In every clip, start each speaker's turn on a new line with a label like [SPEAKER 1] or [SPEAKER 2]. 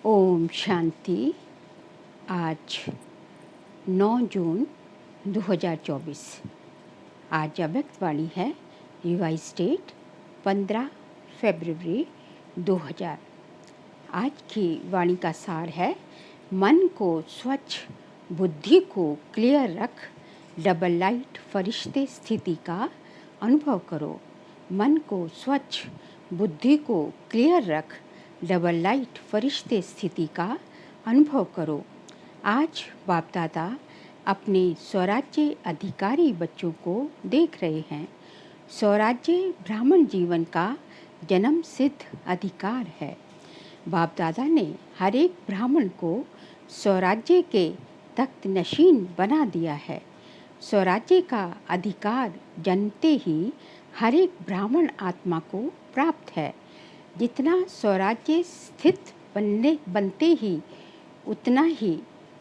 [SPEAKER 1] ओम शांति। आज 9 जून 2024। आज अव्यक्त वाणी है रिवाइज डेट 15 फरवरी 2000। आज की वाणी का सार है, मन को स्वच्छ, बुद्धि को क्लियर रख, डबल लाइट फरिश्ते स्थिति का अनुभव करो। मन को स्वच्छ, बुद्धि को क्लियर रख, डबल लाइट फरिश्ते स्थिति का अनुभव करो। आज बाप दादा अपने स्वराज्य अधिकारी बच्चों को देख रहे हैं। स्वराज्य ब्राह्मण जीवन का जन्म सिद्ध अधिकार है। बाप दादा ने हर एक ब्राह्मण को स्वराज्य के तख्त नशीन बना दिया है। स्वराज्य का अधिकार जनते ही हर एक ब्राह्मण आत्मा को प्राप्त है। जितना स्वराज्य स्थित बनते ही उतना ही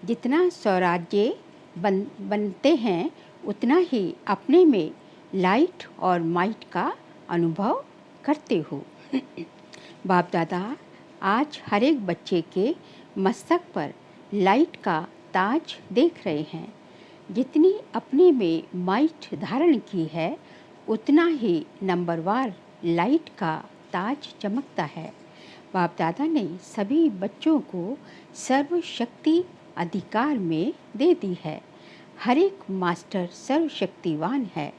[SPEAKER 1] जितना स्वराज्य बनते हैं उतना ही अपने में लाइट और माइट का अनुभव करते हो। बाप दादा आज हर एक बच्चे के मस्तक पर लाइट का ताज देख रहे हैं। जितनी अपने में माइट धारण की है उतना ही नंबरवार लाइट का ताज चमकता है। बाप दादा ने सभी बच्चों को सर्वशक्ति अधिकार में दे दी है। हर एक मास्टर सर्वशक्तिवान है,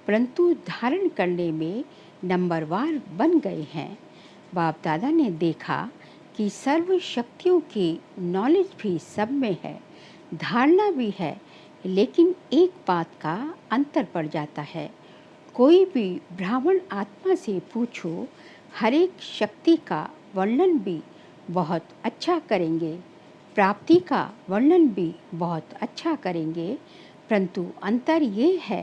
[SPEAKER 1] परंतु धारण करने में नंबरवार बन गए हैं। बाप दादा ने देखा कि सर्व शक्तियों की नॉलेज भी सब में है, धारणा भी है, लेकिन एक बात का अंतर पड़ जाता है। कोई भी ब्राह्मण आत्मा से पूछो, हर एक शक्ति का वर्णन भी बहुत अच्छा करेंगे, प्राप्ति का वर्णन भी बहुत अच्छा करेंगे, परंतु अंतर ये है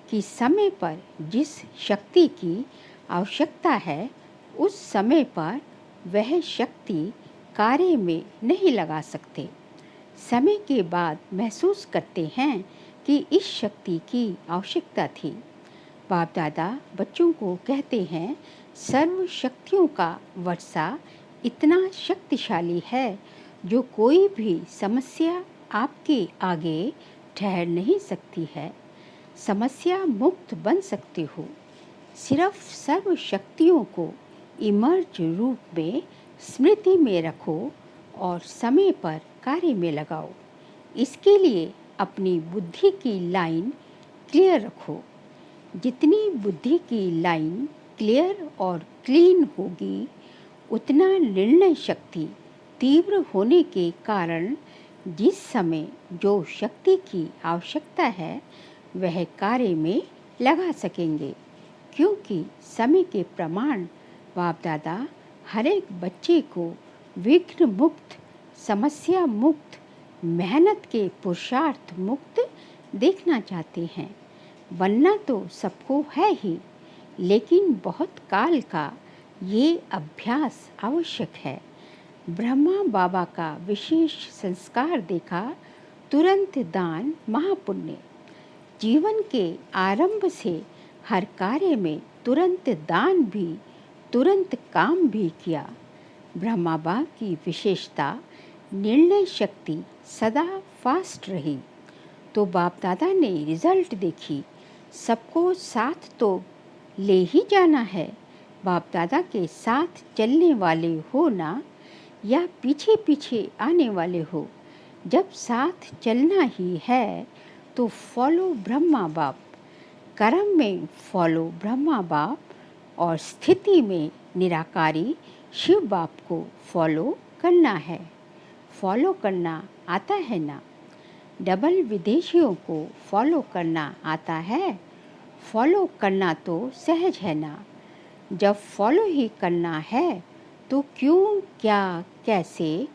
[SPEAKER 1] कि समय पर जिस शक्ति की आवश्यकता है उस समय पर वह शक्ति कार्य में नहीं लगा सकते। समय के बाद महसूस करते हैं कि इस शक्ति की आवश्यकता थी। बाप दादा बच्चों को कहते हैं, सर्व शक्तियों का वर्षा इतना शक्तिशाली है जो कोई भी समस्या आपके आगे ठहर नहीं सकती है। समस्या मुक्त बन सकते हो। सिर्फ सर्व शक्तियों को इमर्ज रूप में स्मृति में रखो और समय पर कार्य में लगाओ। इसके लिए अपनी बुद्धि की लाइन क्लियर रखो। जितनी बुद्धि की लाइन क्लियर और क्लीन होगी उतना निर्णय शक्ति तीव्र होने के कारण जिस समय जो शक्ति की आवश्यकता है वह कार्य में लगा सकेंगे, क्योंकि समय के प्रमाण बाप दादा हर एक बच्चे को विघ्न मुक्त, समस्या मुक्त, मेहनत के पुरुषार्थ मुक्त देखना चाहते हैं। बनना तो सबको है ही, लेकिन बहुत काल का ये अभ्यास आवश्यक है। ब्रह्मा बाबा का विशेष संस्कार देखा, तुरंत दान महापुण्य। जीवन के आरंभ से हर कार्य में तुरंत दान भी, तुरंत काम भी किया। ब्रह्मा बाबा की विशेषता निर्णय शक्ति सदा फास्ट रही। तो बाप दादा ने रिजल्ट देखी। सबको साथ तो ले ही जाना है। बाप दादा के साथ चलने वाले हो ना, या पीछे पीछे आने वाले हो, जब साथ चलना ही है तो फॉलो ब्रह्मा बाप। कर्म में फॉलो ब्रह्मा बाप और स्थिति में निराकारी शिव बाप को फॉलो करना है। फॉलो करना आता है ना? डबल विदेशियों को फॉलो करना आता है? फॉलो करना तो सहज है ना? जब फॉलो ही करना है तो क्यों, क्या, कैसे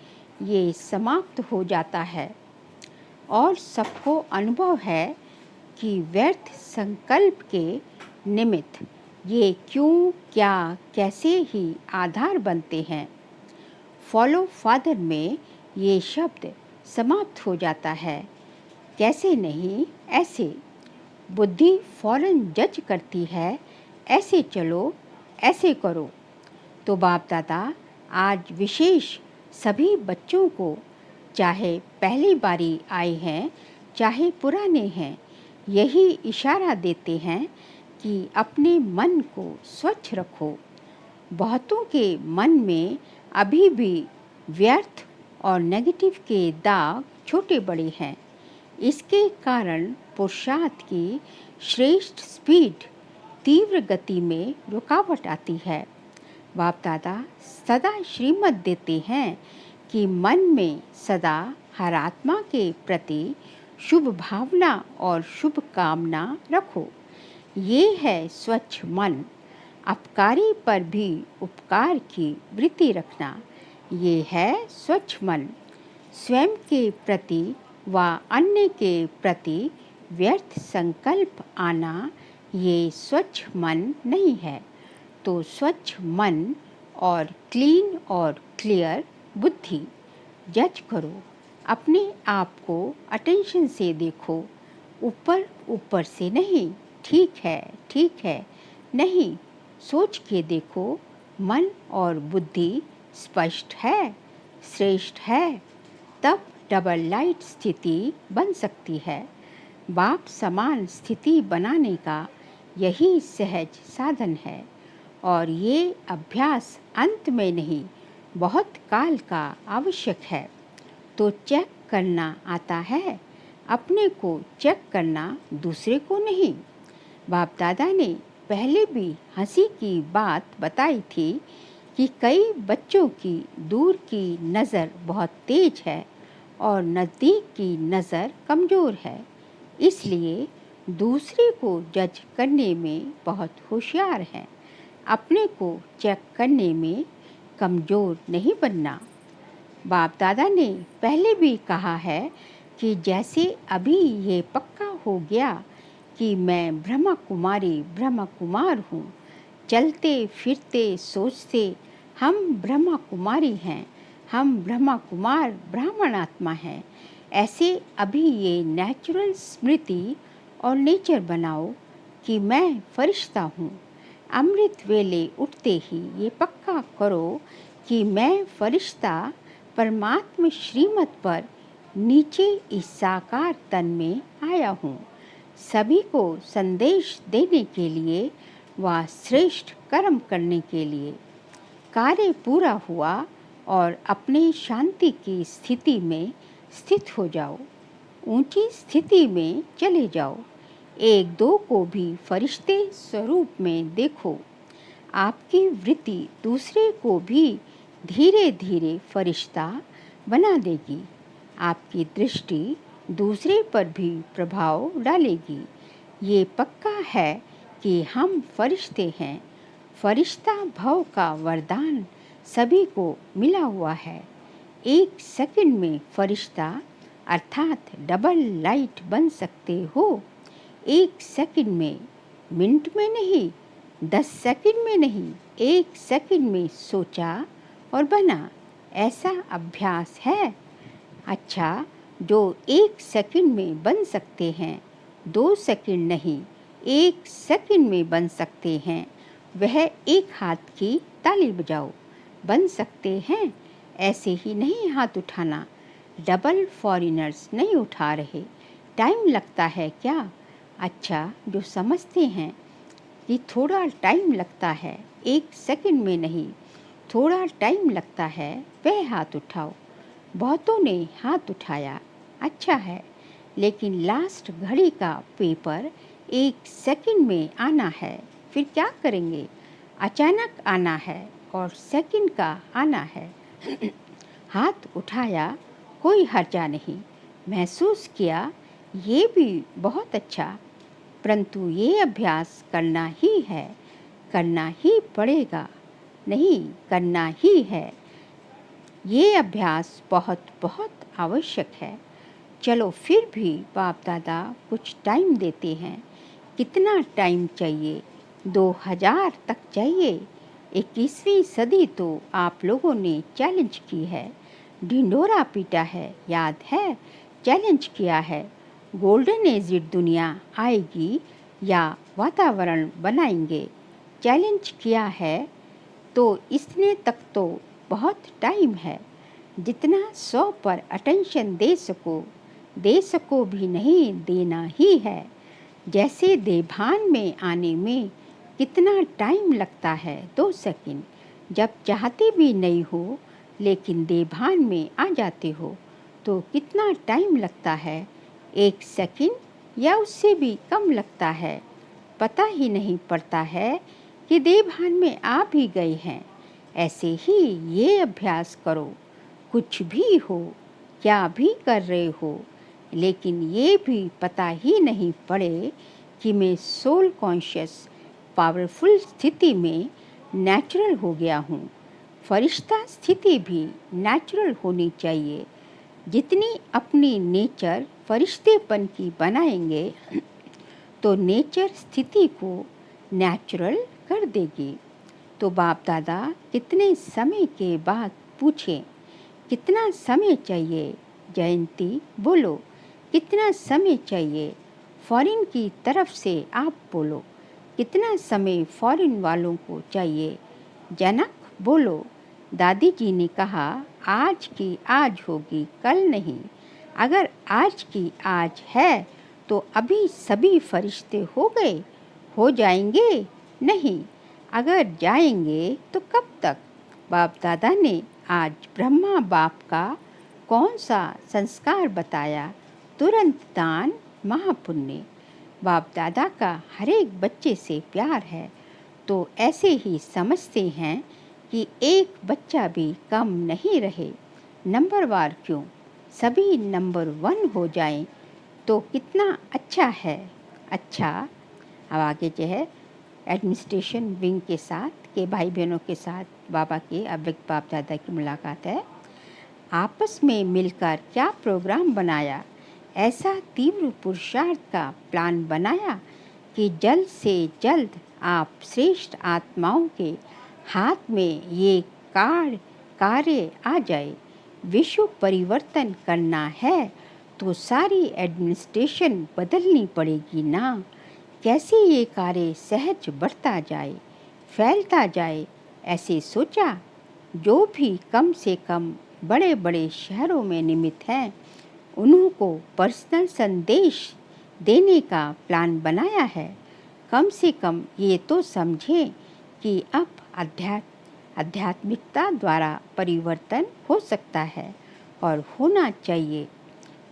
[SPEAKER 1] ये समाप्त हो जाता है। और सबको अनुभव है कि व्यर्थ संकल्प के निमित्त ये क्यों, क्या, कैसे ही आधार बनते हैं। फॉलो फादर में ये शब्द समाप्त हो जाता है। कैसे नहीं, ऐसे। बुद्धि फौरन जज करती है, ऐसे चलो, ऐसे करो। तो बाप दादा आज विशेष सभी बच्चों को, चाहे पहली बारी आए हैं चाहे पुराने हैं, यही इशारा देते हैं कि अपने मन को स्वच्छ रखो। बहुतों के मन में अभी भी व्यर्थ और नेगेटिव के दाग छोटे बड़े हैं। इसके कारण पुरुषार्थ की श्रेष्ठ स्पीड, तीव्र गति में रुकावट आती है। बाप दादा सदा श्रीमत देते हैं कि मन में सदा हर आत्मा के प्रति शुभ भावना और शुभ कामना रखो। ये है स्वच्छ मन। अपकारी पर भी उपकार की वृत्ति रखना, ये है स्वच्छ मन। स्वयं के प्रति व अन्य के प्रति व्यर्थ संकल्प आना, ये स्वच्छ मन नहीं है। तो स्वच्छ मन और क्लीन और क्लियर बुद्धि। जज करो, अपने आप को अटेंशन से देखो, ऊपर ऊपर से नहीं, ठीक है नहीं, सोच के देखो। मन और बुद्धि स्पष्ट है, श्रेष्ठ है, तब डबल लाइट स्थिति बन सकती है। बाप समान स्थिति बनाने का यही सहज साधन है। और ये अभ्यास अंत में नहीं, बहुत काल का आवश्यक है। तो चेक करना आता है, अपने को चेक करना, दूसरे को नहीं। बाप दादा ने पहले भी हंसी की बात बताई थी कि कई बच्चों की दूर की नज़र बहुत तेज है और नज़दीक की नज़र कमज़ोर है। इसलिए दूसरे को जज करने में बहुत होशियार हैं। अपने को चेक करने में कमज़ोर नहीं बनना। बाप दादा ने पहले भी कहा है कि जैसे अभी ये पक्का हो गया कि मैं ब्रह्मा कुमार हूँ, चलते फिरते सोचते हम ब्रह्मा कुमारी हैं, हम ब्रह्मा कुमार ब्राह्मण आत्मा हैं। ऐसे अभी ये नेचुरल स्मृति और नेचर बनाओ कि मैं फरिश्ता हूँ। अमृत वेले उठते ही ये पक्का करो कि मैं फरिश्ता परमात्मा श्रीमत पर नीचे इस साकार तन में आया हूँ, सभी को संदेश देने के लिए व श्रेष्ठ कर्म करने के लिए। कार्य पूरा हुआ और अपने शांति की स्थिति में स्थित हो जाओ, ऊंची स्थिति में चले जाओ। एक दो को भी फरिश्ते स्वरूप में देखो। आपकी वृत्ति दूसरे को भी धीरे धीरे फरिश्ता बना देगी। आपकी दृष्टि दूसरे पर भी प्रभाव डालेगी। ये पक्का है कि हम फरिश्ते हैं। फरिश्ता भव का वरदान सभी को मिला हुआ है। एक सेकंड में फरिश्ता अर्थात डबल लाइट बन सकते हो। एक सेकंड में, मिनट में नहीं, 10 सेकंड में नहीं, एक सेकंड में सोचा और बना, ऐसा अभ्यास है। अच्छा, जो एक सेकंड में बन सकते हैं, 2 सेकंड नहीं, एक सेकंड में बन सकते हैं, वह एक हाथ की ताली बजाओ। बन सकते हैं, ऐसे ही नहीं हाथ उठाना। डबल फॉरेनर्स नहीं उठा रहे। टाइम लगता है क्या? अच्छा, जो समझते हैं कि थोड़ा टाइम लगता है, एक सेकंड में नहीं, थोड़ा टाइम लगता है, वह हाथ उठाओ। बहुतों ने हाथ उठाया, अच्छा है, लेकिन लास्ट घड़ी का पेपर एक सेकंड में आना है, फिर क्या करेंगे? अचानक आना है और सेकंड का आना है। हाथ उठाया, कोई हर्जा नहीं। महसूस किया, ये भी बहुत अच्छा, परंतु ये अभ्यास करना ही है, करना ही पड़ेगा, नहीं करना ही है। ये अभ्यास बहुत बहुत आवश्यक है। चलो फिर भी बाप दादा कुछ टाइम देते हैं। कितना टाइम चाहिए? 2000 तक चाहिए। 21वीं सदी तो आप लोगों ने चैलेंज की है, ढिंढोरा पीटा है, याद है? चैलेंज किया है, गोल्डन एजिड दुनिया आएगी या वातावरण बनाएंगे। चैलेंज किया है, तो इसने तक तो बहुत टाइम है। जितना 100 पर अटेंशन दे सको भी नहीं देना ही है। जैसे देभान में आने में कितना टाइम लगता है 2 सेकंड, जब चाहते भी नहीं हो लेकिन देभान में आ जाते हो तो कितना टाइम लगता है, 1 सेकंड या उससे भी कम लगता है। पता ही नहीं पड़ता है कि देभान में आ भी गए हैं। ऐसे ही ये अभ्यास करो, कुछ भी हो, क्या भी कर रहे हो, लेकिन ये भी पता ही नहीं पड़े कि मैं सोल कॉन्शियस पावरफुल स्थिति में नेचुरल हो गया हूँ। फरिश्ता स्थिति भी नेचुरल होनी चाहिए। जितनी अपनी नेचर फरिश्तेपन की बनाएंगे तो नेचर स्थिति को नेचुरल कर देगी। तो बाप दादा कितने समय के बाद पूछें, कितना समय चाहिए? जयंती बोलो, कितना समय चाहिए? फॉरेन की तरफ से आप बोलो, कितना समय फॉरेन वालों को चाहिए? जनक बोलो, दादी जी ने कहा आज की आज होगी, कल नहीं। अगर आज की आज है तो अभी सभी फरिश्ते हो गए, हो जाएंगे? नहीं। अगर जाएंगे तो कब तक? बाप दादा ने आज ब्रह्मा बाप का कौन सा संस्कार बताया? तुरंत दान महापुण्य। बाप दादा का हर एक बच्चे से प्यार है, तो ऐसे ही समझते हैं कि एक बच्चा भी कम नहीं रहे। नंबरवार क्यों, सभी नंबर 1 हो जाएं तो कितना अच्छा है। अच्छा, अब आगे जो है एडमिनिस्ट्रेशन विंग के साथ के भाई बहनों के साथ बाबा के अव्यक्त बाप दादा की मुलाकात है। आपस में मिलकर क्या प्रोग्राम बनाया? ऐसा तीव्र पुरुषार्थ का प्लान बनाया कि जल्द से जल्द आप श्रेष्ठ आत्माओं के हाथ में ये कार्य आ जाए। विश्व परिवर्तन करना है तो सारी एडमिनिस्ट्रेशन बदलनी पड़ेगी ना। कैसे ये कार्य सहज बढ़ता जाए, फैलता जाए, ऐसे सोचा। जो भी कम से कम बड़े बड़े शहरों में निमित्त हैं उन्हों को पर्सनल संदेश देने का प्लान बनाया है। कम से कम ये तो समझें कि अब आध्यात्मिकता द्वारा परिवर्तन हो सकता है और होना चाहिए,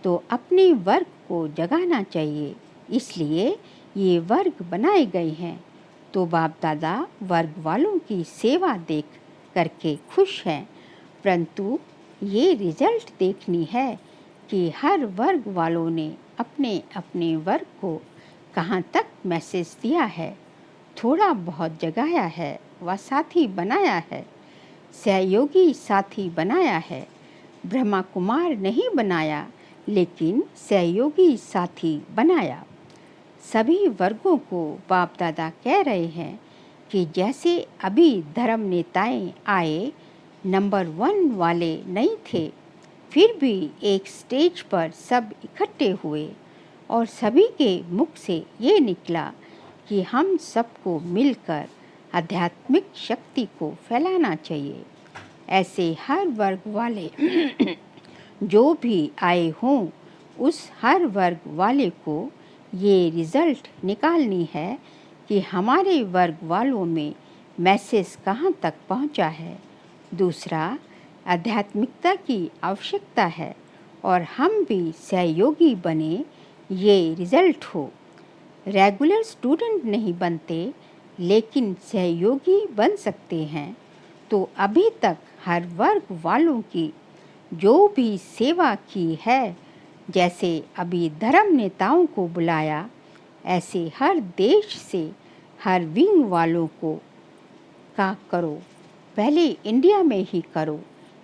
[SPEAKER 1] तो अपने वर्ग को जगाना चाहिए। इसलिए ये वर्ग बनाए गए हैं। तो बाप दादा वर्ग वालों की सेवा देख करके खुश हैं, परंतु ये रिजल्ट देखनी है कि हर वर्ग वालों ने अपने अपने वर्ग को कहाँ तक मैसेज दिया है, थोड़ा बहुत जगाया है व साथी बनाया है, सहयोगी साथी बनाया है। ब्रह्मा कुमार नहीं बनाया, लेकिन सहयोगी साथी बनाया। सभी वर्गों को बाप दादा कह रहे हैं कि जैसे अभी धर्म नेताएं आए, नंबर 1 वाले नहीं थे, फिर भी एक स्टेज पर सब इकट्ठे हुए और सभी के मुख से ये निकला कि हम सबको मिलकर आध्यात्मिक शक्ति को फैलाना चाहिए। ऐसे हर वर्ग वाले जो भी आए हों, उस हर वर्ग वाले को ये रिज़ल्ट निकालनी है कि हमारे वर्ग वालों में मैसेज कहाँ तक पहुँचा है। दूसरा, आध्यात्मिकता की आवश्यकता है और हम भी सहयोगी बने, ये रिज़ल्ट हो। रेगुलर स्टूडेंट नहीं बनते, लेकिन सहयोगी बन सकते हैं। तो अभी तक हर वर्ग वालों की जो भी सेवा की है, जैसे अभी धर्म नेताओं को बुलाया, ऐसे हर देश से हर विंग वालों को का करो। पहले इंडिया में ही करो,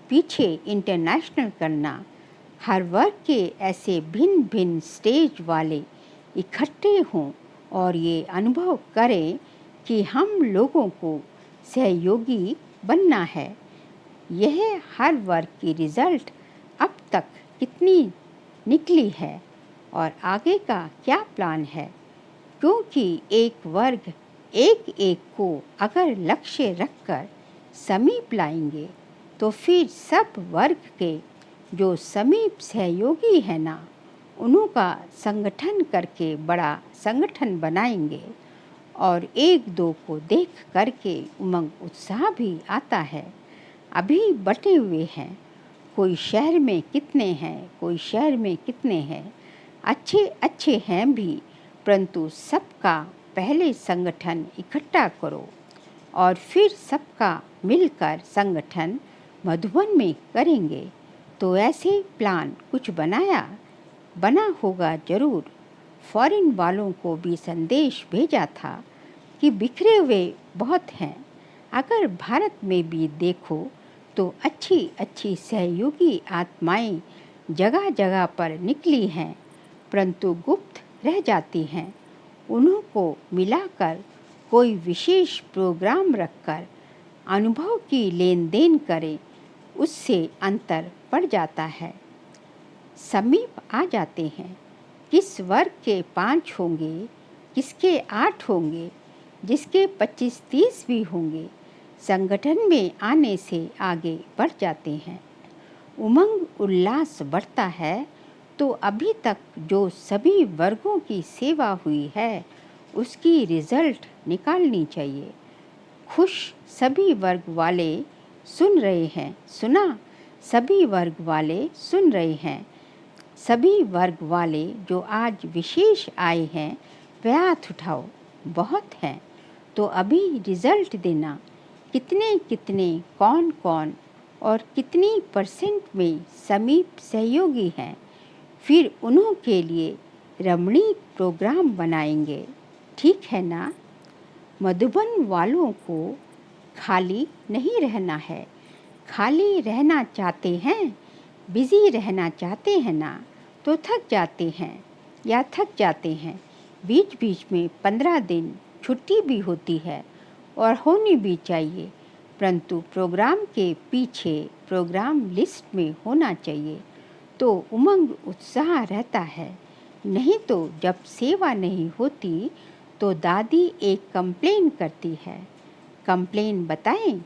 [SPEAKER 1] पीछे इंटरनेशनल करना। हर वर्ग के ऐसे भिन्न भिन्न स्टेज वाले इकट्ठे हों और ये अनुभव करें कि हम लोगों को सहयोगी बनना है। यह हर वर्ग की रिज़ल्ट अब तक कितनी निकली है और आगे का क्या प्लान है, क्योंकि एक वर्ग एक एक को अगर लक्ष्य रखकर समीप लाएंगे तो फिर सब वर्ग के जो समीप सहयोगी हैं ना, उन्हों का संगठन करके बड़ा संगठन बनाएंगे और एक दो को देख करके उमंग उत्साह भी आता है। अभी बटे हुए हैं, कोई शहर में कितने हैं, कोई शहर में कितने हैं, अच्छे अच्छे हैं भी, परंतु सबका पहले संगठन इकट्ठा करो और फिर सबका मिलकर संगठन मधुबन में करेंगे। तो ऐसे प्लान कुछ बना होगा जरूर। फॉरेन वालों को भी संदेश भेजा था कि बिखरे हुए बहुत हैं, अगर भारत में भी देखो तो अच्छी अच्छी सहयोगी आत्माएं जगह जगह पर निकली हैं, परंतु गुप्त रह जाती हैं। उन्हों को मिलाकर कोई विशेष प्रोग्राम रखकर अनुभव की लेन देन करें, उससे अंतर पड़ जाता है। समीप आ जाते हैं, किस वर्ग के 5 होंगे, किसके 8 होंगे, जिसके 25-30 भी होंगे, संगठन में आने से आगे बढ़ जाते हैं। उमंग उल्लास बढ़ता है। तो अभी तक जो सभी वर्गों की सेवा हुई है उसकी रिजल्ट निकालनी चाहिए। खुश सभी वर्ग वाले सुन रहे हैं, सुना? सभी वर्ग वाले सुन रहे हैं। सभी वर्ग वाले जो आज विशेष आए हैं वह हाथ उठाओ। बहुत हैं तो अभी रिजल्ट देना, कितने कितने, कौन कौन और कितनी % में समीप सहयोगी हैं। फिर उन्हों के लिए रमणीक प्रोग्राम बनाएंगे, ठीक है ना? मधुबन वालों को खाली नहीं रहना है। खाली रहना चाहते हैं, बिजी रहना चाहते हैं ना, तो थक जाते हैं। बीच बीच में 15 दिन छुट्टी भी होती है और होनी भी चाहिए, परंतु प्रोग्राम के पीछे प्रोग्राम लिस्ट में होना चाहिए तो उमंग उत्साह रहता है। नहीं तो जब सेवा नहीं होती तो दादी एक कंप्लेन करती है। कंप्लेन बताएं?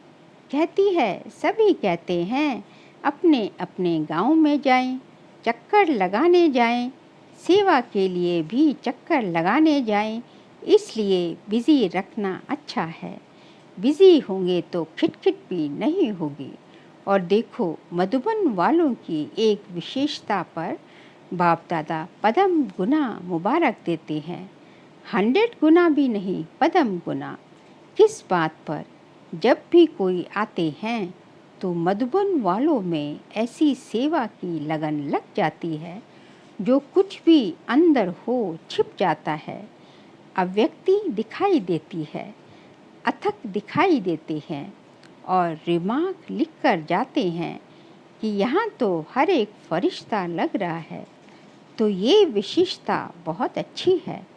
[SPEAKER 1] कहती है सभी कहते हैं अपने अपने गांव में जाएं, चक्कर लगाने जाएं, सेवा के लिए भी चक्कर लगाने जाएं, इसलिए बिजी रखना अच्छा है। बिजी होंगे तो खिटखिट भी नहीं होगी। और देखो मधुबन वालों की एक विशेषता पर बाप दादा पदम गुना मुबारक देते हैं। 100 गुना भी नहीं, पदम गुना। किस बात पर? जब भी कोई आते हैं तो मधुबन वालों में ऐसी सेवा की लगन लग जाती है, जो कुछ भी अंदर हो छिप जाता है। अव्यक्ति दिखाई देती है, अथक दिखाई देते हैं और रिमार्क लिख कर जाते हैं कि यहाँ तो हर एक फरिश्ता लग रहा है। तो ये विशेषता बहुत अच्छी है,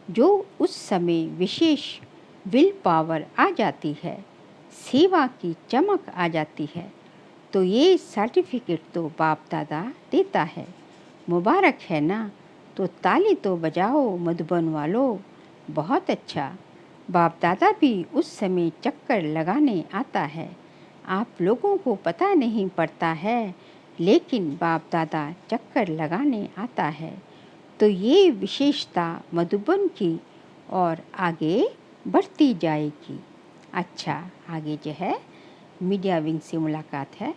[SPEAKER 1] जो उस समय विशेष विल पावर आ जाती है, सेवा की चमक आ जाती है। तो ये सर्टिफिकेट तो बाप दादा देता है। मुबारक है ना? तो ताली तो बजाओ मधुबन वालों। बहुत अच्छा। बाप दादा भी उस समय चक्कर लगाने आता है। आप लोगों को पता नहीं पड़ता है, लेकिन बाप दादा चक्कर लगाने आता है। तो ये विशेषता मधुबन की और आगे बढ़ती जाएगी। अच्छा, आगे जो है मीडिया विंग से मुलाकात है।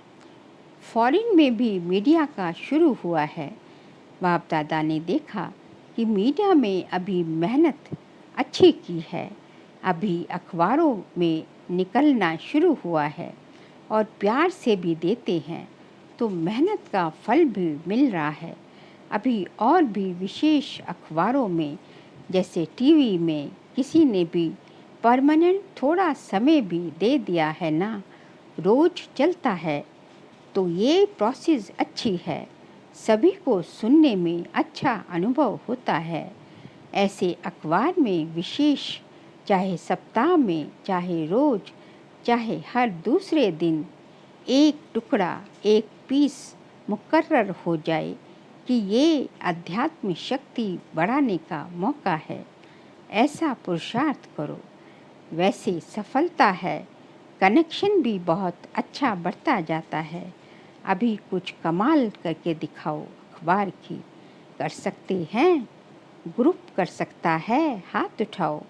[SPEAKER 1] फॉरेन में भी मीडिया का शुरू हुआ है। बाप दादा ने देखा कि मीडिया में अभी मेहनत अच्छी की है, अभी अखबारों में निकलना शुरू हुआ है और प्यार से भी देते हैं, तो मेहनत का फल भी मिल रहा है। अभी और भी विशेष अखबारों में, जैसे टीवी में किसी ने भी परमानेंट थोड़ा समय भी दे दिया है ना, रोज चलता है। तो ये प्रोसेस अच्छी है, सभी को सुनने में अच्छा अनुभव होता है। ऐसे अखबार में विशेष, चाहे सप्ताह में, चाहे रोज, चाहे हर दूसरे दिन एक टुकड़ा, एक पीस मुकर्रर हो जाए कि ये अध्यात्म शक्ति बढ़ाने का मौका है। ऐसा पुरुषार्थ करो। वैसे सफलता है कनेक्शन भी बहुत अच्छा बढ़ता जाता है। अभी कुछ कमाल करके दिखाओ अखबार की, कर सकते हैं ग्रुप कर सकता है, हाथ उठाओ।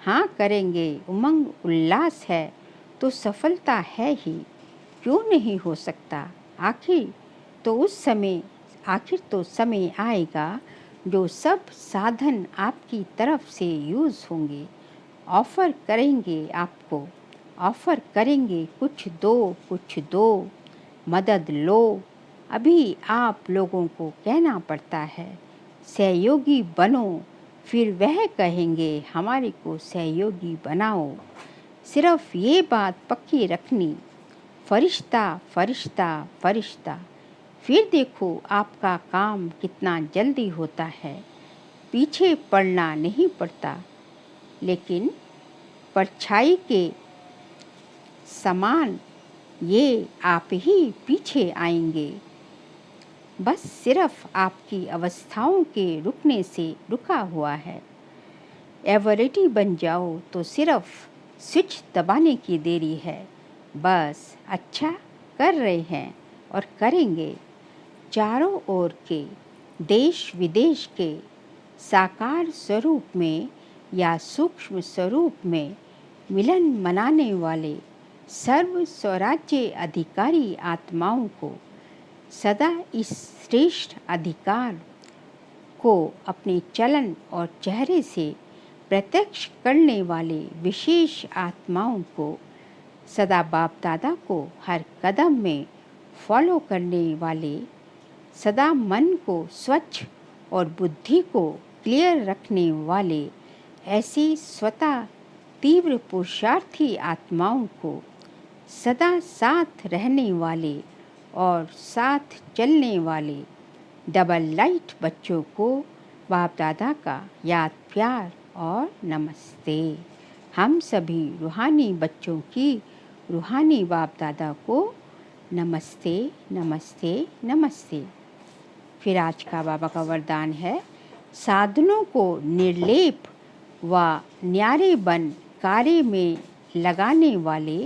[SPEAKER 1] हाँ करेंगे, उमंग उल्लास है तो सफलता है ही, क्यों नहीं हो सकता। आखिर तो समय आएगा जो सब साधन आपकी तरफ से यूज़ होंगे। ऑफ़र करेंगे कुछ दो, मदद लो। अभी आप लोगों को कहना पड़ता है सहयोगी बनो, फिर वह कहेंगे हमारे को सहयोगी बनाओ। सिर्फ ये बात पक्की रखनी, फरिश्ता फरिश्ता फरिश्ता, फिर देखो आपका काम कितना जल्दी होता है। पीछे पड़ना नहीं पड़ता, लेकिन परछाई के समान ये आप ही पीछे आएंगे। बस सिर्फ आपकी अवस्थाओं के रुकने से रुका हुआ है। एवरेटी बन जाओ तो सिर्फ स्विच दबाने की देरी है। बस अच्छा कर रहे हैं और करेंगे। चारों ओर के देश विदेश के साकार स्वरूप में या सूक्ष्म स्वरूप में मिलन मनाने वाले सर्व स्वराज्य अधिकारी आत्माओं को सदा इस श्रेष्ठ अधिकार को अपने चलन और चेहरे से प्रत्यक्ष करने वाले विशेष आत्माओं को, सदा बाप दादा को हर कदम में फॉलो करने वाले, सदा मन को स्वच्छ और बुद्धि को क्लियर रखने वाले ऐसी स्वतः तीव्र पुरुषार्थी आत्माओं को, सदा साथ रहने वाले और साथ चलने वाले डबल लाइट बच्चों को बाप दादा का याद प्यार और नमस्ते। हम सभी रूहानी बच्चों की रूहानी बाप दादा को नमस्ते नमस्ते नमस्ते। फिर आज का बाबा का वरदान है, साधनों को निर्लेप व न्यारे बन कार्य में लगाने वाले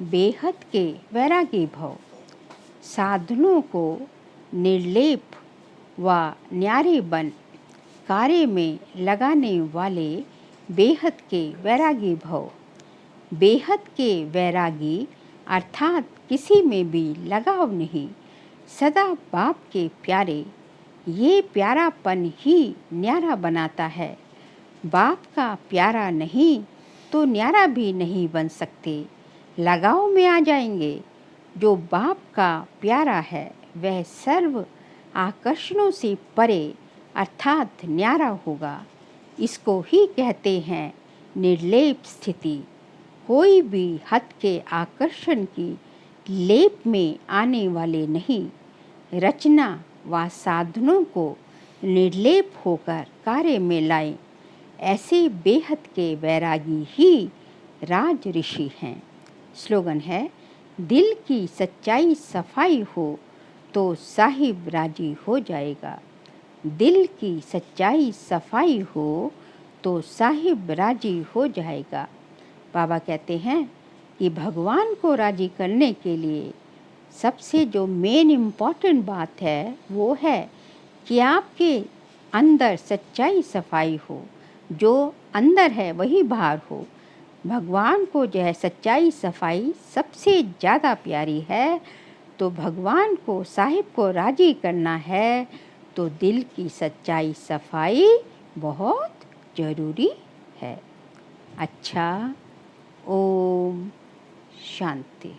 [SPEAKER 1] बेहद के वैरागी भव। साधनों को निर्लेप व न्यारे बन कार्य में लगाने वाले बेहद के वैरागी भव। बेहद के वैरागी अर्थात किसी में भी लगाव नहीं, सदा बाप के प्यारे। ये प्यारापन ही न्यारा बनाता है। बाप का प्यारा नहीं तो न्यारा भी नहीं बन सकते। लगाव में आ जाएंगे। जो बाप का प्यारा है वह सर्व आकर्षणों से परे अर्थात न्यारा होगा। इसको ही कहते हैं निर्लेप स्थिति। कोई भी हद के आकर्षण की लेप में आने वाले नहीं। रचना व साधनों को निर्लेप होकर कार्य में लाएं, ऐसे बेहद के वैरागी ही राज ऋषि हैं। स्लोगन है, दिल की सच्चाई सफाई हो तो साहिब राजी हो जाएगा। दिल की सच्चाई सफाई हो तो साहिब राजी हो जाएगा। बाबा कहते हैं कि भगवान को राजी करने के लिए सबसे जो मेन इम्पॉर्टेंट बात है वो है कि आपके अंदर सच्चाई सफाई हो। जो अंदर है वही बाहर हो। भगवान को जो है सच्चाई सफाई सबसे ज़्यादा प्यारी है। तो भगवान को साहिब को राजी करना है तो दिल की सच्चाई सफाई बहुत ज़रूरी है। अच्छा, ओम शांति।